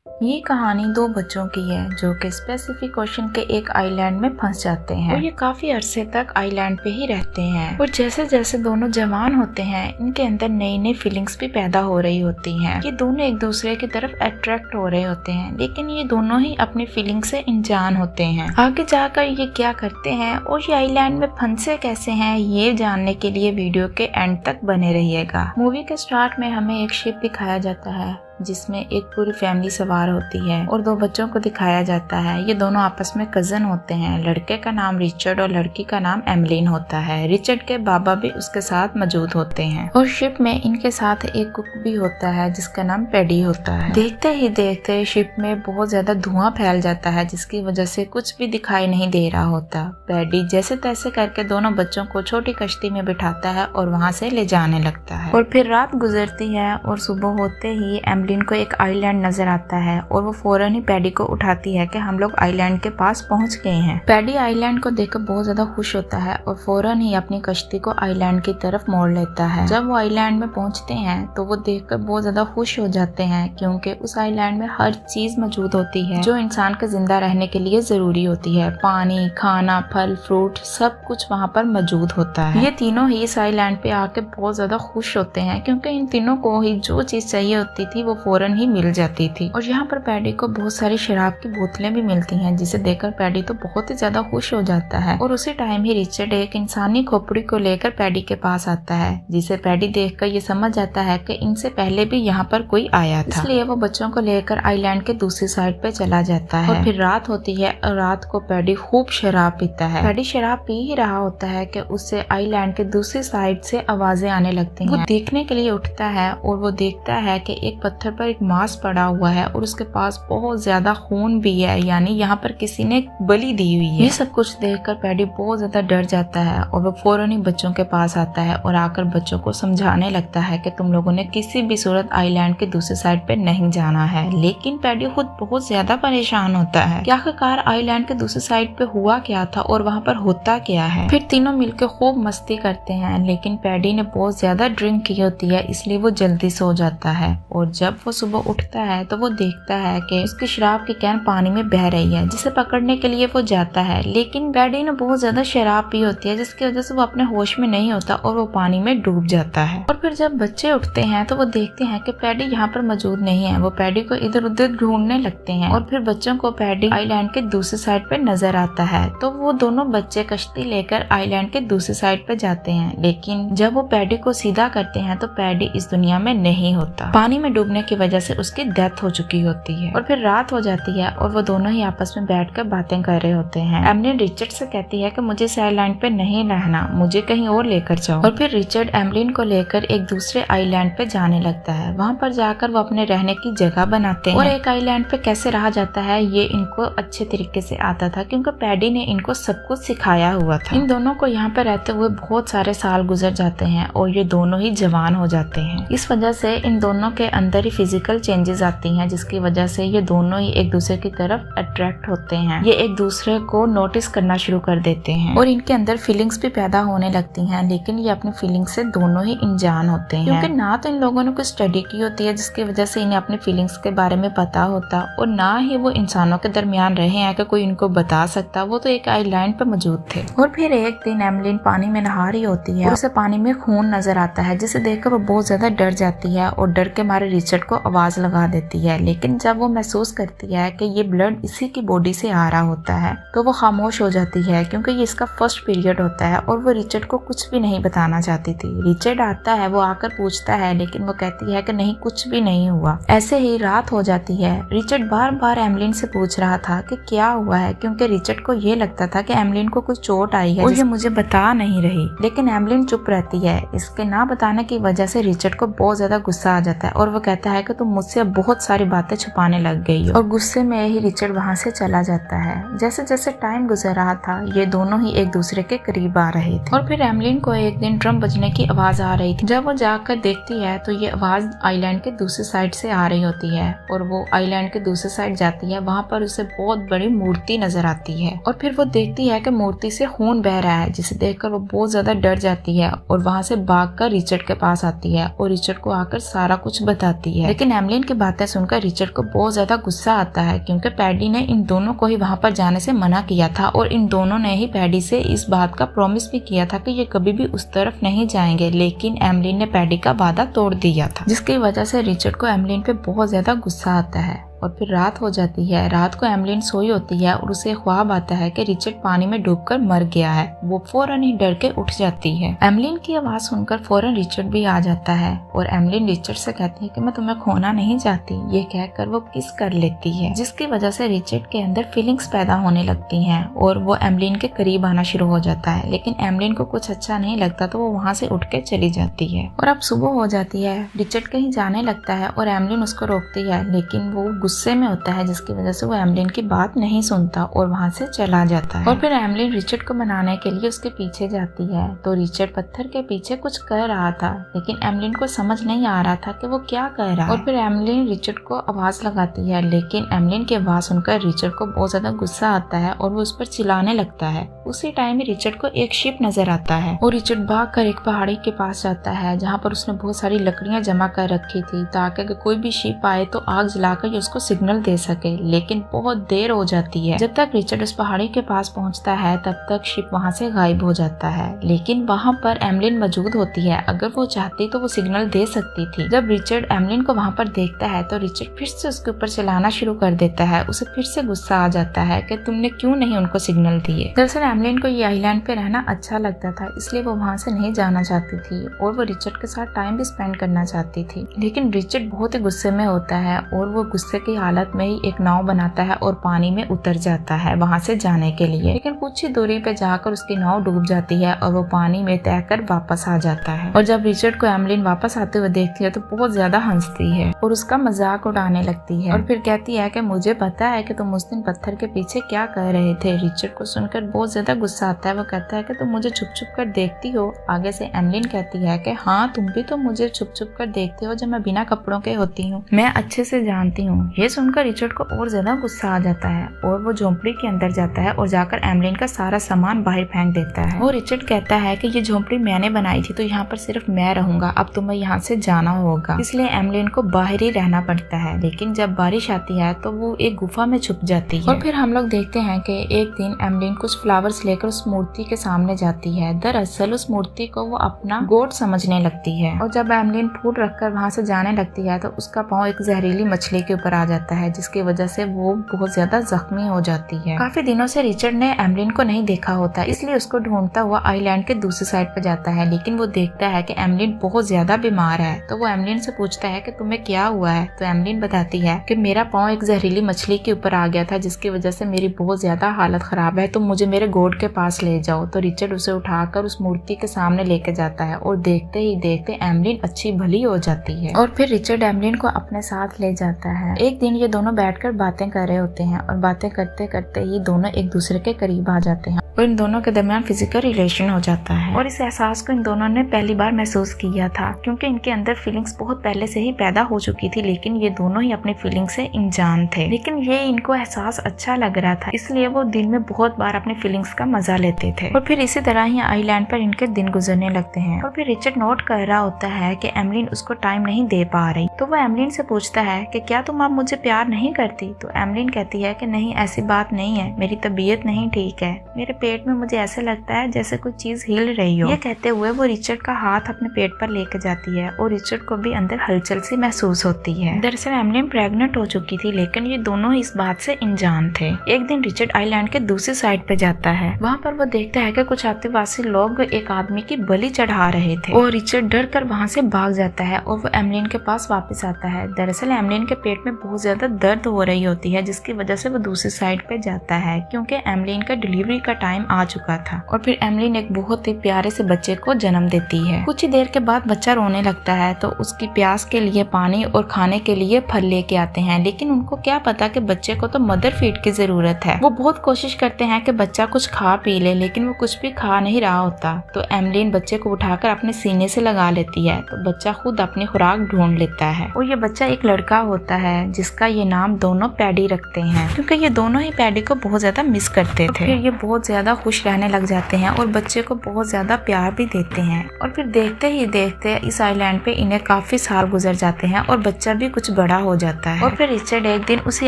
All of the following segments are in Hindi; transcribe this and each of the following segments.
ये कहानी दो बच्चों की है जो कि स्पेसिफिक ओशन के एक आइलैंड में फंस जाते हैं और ये काफी अरसे तक आइलैंड पे ही रहते हैं। और जैसे जैसे दोनों जवान होते हैं इनके अंदर नई नई फीलिंग्स भी पैदा हो रही होती हैं। ये दोनों एक दूसरे की तरफ अट्रैक्ट हो रहे होते हैं, लेकिन ये दोनों ही अपनी फीलिंग से अनजान होते हैं। आगे जाकर ये क्या करते हैं और ये आइलैंड में फंसे कैसे हैं, ये जानने के लिए वीडियो के एंड तक बने रहिएगा। मूवी के स्टार्ट में हमें एक शिप दिखाया जाता है जिसमें एक पूरी फैमिली सवार होती है और दो बच्चों को दिखाया जाता है। ये दोनों आपस में कजन होते हैं। लड़के का नाम रिचर्ड और लड़की का नाम एमलिन होता है। रिचर्ड के बाबा भी उसके साथ मौजूद होते हैं और शिप में इनके साथ एक कुक भी होता है जिसका नाम पैडी होता है। देखते ही देखते शिप में बहुत ज्यादा धुआं फैल जाता है जिसकी वजह से कुछ भी दिखाई नहीं दे रहा होता। पैडी जैसे तैसे करके दोनों बच्चों को छोटी कश्ती में बिठाता है और वहाँ से ले जाने लगता है। और फिर रात गुजरती है और सुबह होते ही एमलिन को एक आइलैंड नजर आता है और वो फौरन ही पैडी को उठाती है कि हम लोग आइलैंड के पास पहुंच गए हैं। पैडी आइलैंड को देखकर बहुत ज्यादा खुश होता है और फौरन ही अपनी कश्ती को आइलैंड की तरफ मोड़ लेता है। जब वो आइलैंड में पहुंचते हैं तो वो देखकर बहुत ज्यादा खुश हो जाते हैं क्योंकि उस आइलैंड में हर चीज मौजूद होती है जो इंसान के जिंदा रहने के लिए जरूरी होती है। पानी, खाना, फल, फ्रूट सब कुछ वहाँ पर मौजूद होता है। ये तीनों ही इस आइलैंड पे आके बहुत ज्यादा खुश होते हैं क्योंकि इन तीनों को ही जो चीज चाहिए होती थी वो फौरन ही मिल जाती थी। और यहाँ पर पैडी को बहुत सारी शराब की बोतलें भी मिलती हैं जिसे देखकर पैडी तो बहुत ही ज्यादा खुश हो जाता है। और उसी टाइम ही रिचर्ड एक इंसानी खोपड़ी को लेकर पैडी के पास आता है जिसे पैडी देखकर ये समझ आता है कि इनसे पहले भी यहाँ पर कोई आया था, इसलिए वो बच्चों को लेकर आइलैंड के दूसरी साइड पे चला जाता है। और फिर रात होती है और रात को पैडी खूब शराब पीता है। पैडी शराब पी ही रहा होता है कि उससे आइलैंड के दूसरी साइड से आवाजें आने लगती हैं। वो देखने के लिए उठता है और वो देखता है कि एक पत्थर पर एक मांस पड़ा हुआ है और उसके पास बहुत ज्यादा खून भी है, यानी यहाँ पर किसी ने बलि दी हुई है। ये सब कुछ देखकर पैडी बहुत ज्यादा डर जाता है और वो फौरन ही बच्चों के पास आता है और आकर बच्चों को समझाने लगता है कि तुम लोगों ने किसी भी सूरत आइलैंड के दूसरी साइड पे नहीं जाना है। लेकिन पैडी खुद बहुत ज्यादा परेशान होता है कि आखिरकार आइलैंड के दूसरी साइड पे हुआ क्या था और वहाँ पर होता क्या है। फिर तीनों मिलकर खूब मस्ती करते हैं, लेकिन पैडी ने बहुत ज्यादा ड्रिंक की होती है इसलिए वो जल्दी सो जाता है। और जब वो सुबह उठता है तो वो देखता है कि उसकी शराब की कैन पानी में बह रही है जिसे पकड़ने के लिए वो जाता है, लेकिन पैडी ने बहुत ज्यादा शराब पी होती है जिसकी वजह से वो अपने होश में नहीं होता और वो पानी में डूब जाता है। और फिर जब बच्चे उठते हैं तो वो देखते हैं कि पैडी यहाँ पर मौजूद नहीं है। वो पैडी को इधर उधर ढूंढने लगते हैं और फिर बच्चों को पैडी आइलैंड के दूसरी साइड पे नजर आता है तो वो दोनों बच्चे कश्ती लेकर आइलैंड के दूसरी साइड पे जाते हैं। लेकिन जब वो पैडी को सीधा करते हैं तो पैडी इस दुनिया में नहीं होता। पानी में डूबने की वजह से उसकी डेथ हो चुकी होती है। और फिर रात हो जाती है और वो दोनों ही आपस में बैठकर बातें कर रहे होते हैं। एमलिन रिचर्ड से कहती है कि मुझे इस आइलैंड पे नहीं रहना, मुझे कहीं और लेकर जाओ। और फिर रिचर्ड एमलिन को लेकर एक दूसरे आइलैंड पे जाने लगता है। वहाँ पर जाकर वो अपने रहने की जगह बनाते हैं और एक आइलैंड पे कैसे रहा जाता है ये इनको अच्छे तरीके से आता था क्योंकि पैडी ने इनको सब कुछ सिखाया हुआ था। इन दोनों को यहाँ पे रहते हुए बहुत सारे साल गुजर जाते हैं और ये दोनों ही जवान हो जाते हैं। इस वजह से इन दोनों के अंदर ही फिजिकल चेंजेस आती हैं जिसकी वजह से ये दोनों ही एक दूसरे की तरफ अट्रैक्ट होते हैं। ये एक दूसरे को नोटिस करना शुरू कर देते हैं और इनके अंदर फीलिंग्स भी पैदा होने लगती हैं, लेकिन ये अपनी फीलिंग्स से दोनों ही अनजान होते हैं क्योंकि ना तो इन लोगों ने कुछ स्टडी की होती है जिसकी वजह से इन्हें अपनी फीलिंग्स के बारे में पता होता और ना ही वो इंसानों के दरमियान रहे हैं कि कोई इनको बता सकता। वो तो एक आइलैंड पे मौजूद थे। और फिर एक दिन एमलिन पानी में नहा रही होती है और उसे पानी में खून नजर आता है जिसे देखकर वो बहुत ज्यादा डर जाती है और डर के मारे रिचर्ड को आवाज लगा देती है। लेकिन जब वो महसूस करती है कि ये ब्लड इसी की बॉडी से आ रहा होता है तो वो खामोश हो जाती है क्योंकि ये इसका फर्स्ट पीरियड होता है और वो रिचर्ड को कुछ भी नहीं बताना चाहती थी। रिचर्ड आता है, वो आकर पूछता है लेकिन वो कहती है कि नहीं, कुछ भी नहीं हुआ। ऐसे ही रात हो जाती है। रिचर्ड बार बार एमलिन से पूछ रहा था कि क्या हुआ है क्योंकि रिचर्ड को ये लगता था कि एमलिन को कुछ चोट आई है और ये मुझे बता नहीं रही। लेकिन एमलिन चुप रहती है। इसके ना बताने की वजह से रिचर्ड को बहुत ज्यादा गुस्सा आ जाता है और वो कहता है कि तुम मुझसे बहुत सारी बातें छुपाने लग गई हो। और गुस्से में ही रिचर्ड वहाँ से चला जाता है। जैसे जैसे टाइम गुजर रहा था ये दोनों ही एक दूसरे के करीब आ रहे थे। और फिर एमलिन को एक दिन ड्रम बजने की आवाज आ रही थी। जब वो जाकर देखती है तो ये आवाज आइलैंड के दूसरी साइड से आ रही होती है और वो आइलैंड के दूसरी साइड जाती है। वहाँ पर उसे बहुत बड़ी मूर्ति नजर आती है और फिर वो देखती है कि मूर्ति से खून बह रहा है जिसे देखकर वो बहुत ज्यादा डर जाती है और वहाँ से भागकर रिचर्ड के पास आती है और रिचर्ड को आकर सारा कुछ बताती है। लेकिन एमलिन की बातें सुनकर रिचर्ड को बहुत ज्यादा गुस्सा आता है, क्योंकि पैडी ने इन दोनों को ही वहाँ पर जाने से मना किया था और इन दोनों ने ही पैडी से इस बात का प्रॉमिस भी किया था कि ये कभी भी उस तरफ नहीं जाएंगे। लेकिन एमलिन ने पैडी का वादा तोड़ दिया था, जिसकी वजह से रिचर्ड को एमलिन पे बहुत ज्यादा गुस्सा आता है। और फिर रात हो जाती है। रात को एमलिन सोई होती है और उसे ख्वाब आता है कि रिचर्ड पानी में डूबकर मर गया है। वो फौरन ही डर के उठ जाती है। एमलिन की आवाज सुनकर फौरन रिचर्ड भी आ जाता है और एमलिन रिचर्ड से कहती है कि मैं तुम्हें खोना नहीं चाहती। ये कहकर वो किस कर लेती है, जिसकी वजह से रिचर्ड के अंदर फीलिंग्स पैदा होने लगती हैं और वो एमलिन के करीब आना शुरू हो जाता है। लेकिन एमलिन को कुछ अच्छा नहीं लगता तो वो वहाँ से उठ के चली जाती है। और अब सुबह हो जाती है। रिचर्ड कहीं जाने लगता है और एमलिन उसको रोकती है, लेकिन वो गुस्से में होता है, जिसकी वजह से वो एमलिन की बात नहीं सुनता और वहाँ से चला जाता है। और फिर एमलिन रिचर्ड को मनाने के लिए उसके पीछे जाती है। तो रिचर्ड पत्थर के पीछे कुछ कर रहा था, लेकिन एमलिन को समझ नहीं आ रहा था कि वो क्या कर रहा है। और फिर एमलिन रिचर्ड को आवाज लगाती है, लेकिन एमलिन की आवाज सुनकर रिचर्ड को बहुत ज्यादा गुस्सा आता है और वो उस पर चिल्लाने लगता है। उसी टाइम में रिचर्ड को एक शिप नजर आता है और रिचर्ड भागकर एक पहाड़ी के पास जाता है, जहाँ पर उसने बहुत सारी लकड़ियां जमा कर रखी थी ताकि अगर कोई भी शिप आए तो आग जलाकर उसको सिग्नल दे सके। लेकिन बहुत देर हो जाती है। जब तक रिचर्ड उस पहाड़ी के पास पहुंचता है तब तक शिप वहां से गायब हो जाता है। लेकिन वहां पर एमलिन मौजूद होती है। अगर वो चाहती तो वो सिग्नल दे सकती थी। जब रिचर्ड एमलिन को वहां पर देखता है तो रिचर्ड फिर से उसके ऊपर चलाना शुरू कर देता है। उसे फिर से गुस्सा आ जाता है कि तुमने क्यों नहीं उनको सिग्नल दिए। दरअसल एमलिन को ये आइलैंड पे रहना अच्छा लगता था, इसलिए वो वहाँ से नहीं जाना चाहती थी और वो रिचर्ड के साथ टाइम भी स्पेंड करना चाहती थी। लेकिन रिचर्ड बहुत ही गुस्से में होता है और वो गुस्से की हालत में ही एक नाव बनाता है और पानी में उतर जाता है वहाँ से जाने के लिए। लेकिन कुछ ही दूरी पे जाकर उसकी नाव डूब जाती है और वो पानी में तैरकर वापस आ जाता है। और जब रिचर्ड को एमलिन वापस आते हुए देखती है तो बहुत ज्यादा हंसती है और उसका मजाक उड़ाने लगती है और फिर कहती है कि मुझे पता है कि तुम उस दिन पत्थर के पीछे क्या कर रहे थे। रिचर्ड को सुनकर बहुत ज्यादा गुस्सा आता है। वो कहता है कि तुम मुझे छुप छुप कर देखती हो। आगे से एमलिन कहती है कि हाँ, तुम भी तो मुझे छुप छुप कर देखते हो जब मैं बिना कपड़ों के होती हूँ, मैं अच्छे से जानती हूँ। ये सुनकर रिचर्ड को और ज्यादा गुस्सा आ जाता है और वो झोंपड़ी के अंदर जाता है और जाकर एमलिन का सारा सामान बाहर फेंक देता है। और रिचर्ड कहता है कि ये झोंपड़ी मैंने बनाई थी तो यहाँ पर सिर्फ मैं रहूंगा, अब तुम्हें यहाँ से जाना होगा। इसलिए एमलिन को बाहर ही रहना पड़ता है। लेकिन जब बारिश आती है तो वो एक गुफा में छुप जाती है। और फिर हम लोग देखते हैं कि एक दिन एमलिन कुछ फ्लावर्स लेकर उस मूर्ति के सामने जाती है। दरअसल उस मूर्ति को वो अपना गॉड समझने लगती है और जब एमलिन फूल रखकर वहाँ से जाने लगती है तो उसका पाँव एक जहरीली मछली के ऊपर आ जाता है, जिसकी वजह से वो बहुत ज्यादा जख्मी हो जाती है। काफी दिनों से रिचर्ड ने एमलिन को नहीं देखा होता, इसलिए उसको ढूंढता हुआ आइलैंड के दूसरी साइड पर जाता है। लेकिन वो देखता है कि एमलिन बहुत ज्यादा बीमार है, तो वो एमलिन से पूछता है कि तुम्हें क्या हुआ है। तो एमलिन बताती है कि मेरा पाँव एक जहरीली मछली के ऊपर आ गया था, जिसकी वजह से मेरी बहुत ज्यादा हालत खराब है, तुम मुझे मेरे गॉड के पास ले जाओ। तो रिचर्ड उसे उठाकर उस मूर्ति के सामने लेके जाता है और देखते ही देखते एमलिन अच्छी भली हो जाती है। और फिर रिचर्ड एमलिन को अपने साथ ले जाता है। एक दिन ये दोनों बैठकर बातें कर रहे होते हैं और बातें करते करते ही दोनों एक दूसरे के करीब आ जाते हैं और इन दोनों के दरमियान फिजिकल रिलेशन हो जाता है। और इस एहसास को इन दोनों ने पहली बार महसूस किया था, क्योंकि इनके अंदर फीलिंग्स बहुत पहले से ही पैदा हो चुकी थी, लेकिन ये दोनों ही अपनी फीलिंग से अनजान थे। लेकिन ये इनको एहसास अच्छा लग रहा था, इसलिए वो दिन में बहुत बार अपनी फीलिंग्स का मजा लेते थे। और फिर इसी तरह ही आइलैंड पर इनके दिन गुजरने लगते हैं। और फिर रिचर्ड नोट कर रहा होता है कि एमलिन उसको टाइम नहीं दे पा रही, तो वो एमलिन से पूछता है कि क्या तुम अब मुझे प्यार नहीं करती। तो एमलिन कहती है कि नहीं, ऐसी बात नहीं है, मेरी तबीयत नहीं ठीक है, मेरे पेट में मुझे ऐसे लगता है जैसे कोई चीज हिल रही हो। ये कहते हुए वो रिचर्ड का हाथ अपने पेट पर लेके जाती है और रिचर्ड को भी अंदर हलचल सी महसूस होती है। दरअसल एमलिन प्रेग्नेंट हो चुकी थी, लेकिन ये दोनों इस बात से अनजान थे। एक दिन रिचर्ड आइलैंड के दूसरी साइड पे जाता है। वहाँ पर वो देखता है कि कुछ आदिवासी लोग एक आदमी की बलि चढ़ा रहे थे और रिचर्ड डर कर वहाँ से भाग जाता है और वो एमलिन के पास वापस आता है। दरअसल एमलिन के पेट में बहुत ज्यादा दर्द हो रही होती है, जिसकी वजह से वो दूसरी साइड पे जाता है, क्योंकि एमलिन का डिलीवरी का टाइम आ चुका था। और फिर एमलिन एक बहुत ही प्यारे से बच्चे को जन्म देती है। कुछ ही देर के बाद बच्चा रोने लगता है, तो उसकी प्यास के लिए पानी और खाने के लिए फल लेके आते हैं। लेकिन उनको क्या पता कि बच्चे को तो मदर फीड की जरूरत है। वो बहुत कोशिश करते हैं कि बच्चा कुछ खा पी ले, लेकिन वो कुछ भी खा नहीं रहा होता। तो एमलिन बच्चे को उठाकर अपने सीने से लगा लेती है, तो बच्चा खुद अपनी खुराक ढूंढ लेता है। और ये बच्चा एक लड़का होता है, जिसका ये नाम दोनों पैडी रखते हैं, क्योंकि ये दोनों ही पैडी को बहुत ज्यादा मिस करते थे। फिर ये बहुत ज्यादा ज्यादा खुश रहने लग जाते हैं और बच्चे को बहुत ज्यादा प्यार भी देते हैं। और फिर देखते ही देखते इस आइलैंड पे इन्हें काफी साल गुजर जाते हैं और बच्चा भी कुछ बड़ा हो जाता है। और फिर रिचर्ड एक दिन उसी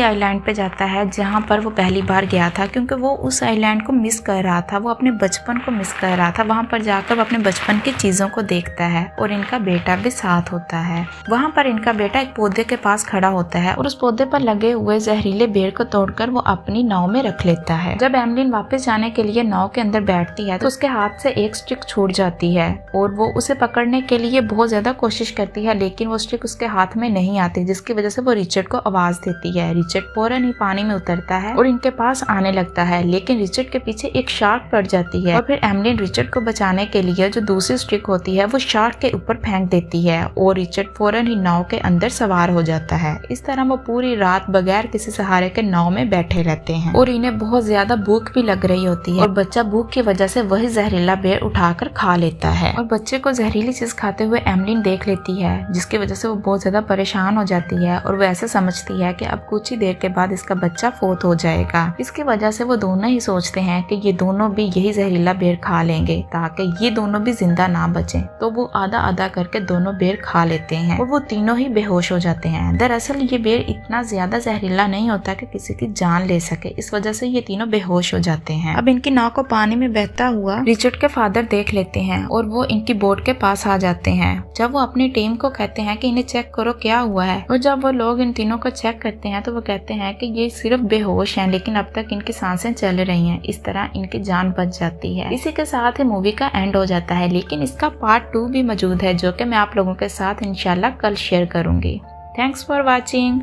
आइलैंड पे जाता है जहाँ पर वो पहली बार गया था, क्योंकि वो उस आइलैंड को मिस कर रहा था, वो अपने बचपन को मिस कर रहा था। वहाँ पर जाकर वो अपने बचपन की चीजों को देखता है और इनका बेटा भी साथ होता है। वहाँ पर इनका बेटा एक पौधे के पास खड़ा होता है और उस पौधे पर लगे हुए जहरीले बेर को तोड़कर वो अपनी नाव में रख लेता है। जब एमलिन वापस जाने के लिए नाव के अंदर बैठती है तो उसके हाथ से एक स्टिक छूट जाती है और वो उसे पकड़ने के लिए बहुत ज्यादा कोशिश करती है, लेकिन वो स्टिक उसके हाथ में नहीं आती, जिसकी वजह से वो रिचर्ड को आवाज देती है। रिचर्ड फौरन ही पानी में उतरता है और इनके पास आने लगता है, लेकिन रिचर्ड के पीछे एक शार्क पड़ जाती है और फिर एमलिन रिचर्ड को बचाने के लिए जो दूसरी स्टिक होती है वो शार्क के ऊपर फेंक देती है और रिचर्ड फौरन ही नाव के अंदर सवार हो जाता है। इस तरह वो पूरी रात बगैर किसी सहारे के नाव में बैठे रहते हैं और इन्हें बहुत ज्यादा भूख भी लग रही होती है और बच्चा भूख की वजह से वही जहरीला बेर उठाकर खा लेता है और बच्चे को जहरीली चीज खाते हुए एमलिन देख लेती है, जिसकी वजह से वो बहुत ज्यादा परेशान हो जाती है और वो ऐसे समझती है कि अब कुछ ही देर के बाद इसका बच्चा फोत हो जाएगा। इसकी वजह से वो दोनों ही सोचते हैं कि ये दोनों भी यही जहरीला बेर खा लेंगे ताकि ये दोनों भी जिंदा ना बचे। तो वो आधा आधा करके दोनों बेर खा लेते हैं और वो तीनों ही बेहोश हो जाते हैं। दरअसल ये बेर इतना ज्यादा जहरीला नहीं होता कि किसी की जान ले सके, इस वजह से ये तीनों बेहोश हो जाते हैं। अब इनकी नाव को पानी में बहता हुआ रिचर्ड के फादर देख लेते हैं और वो इनकी बोट के पास आ जाते हैं। जब वो अपनी टीम को कहते हैं कि इन्हें चेक करो क्या हुआ है, और जब वो लोग इन तीनों को चेक करते हैं तो वो कहते हैं कि ये सिर्फ बेहोश हैं, लेकिन अब तक इनकी सांसें चल रही हैं। इस तरह इनकी जान बच जाती है। इसी के साथ ही मूवी का एंड हो जाता है, लेकिन इसका पार्ट 2 भी मौजूद है जो कि मैं आप लोगों के साथ इंशाल्लाह कल शेयर करूंगी। Thanks for watching.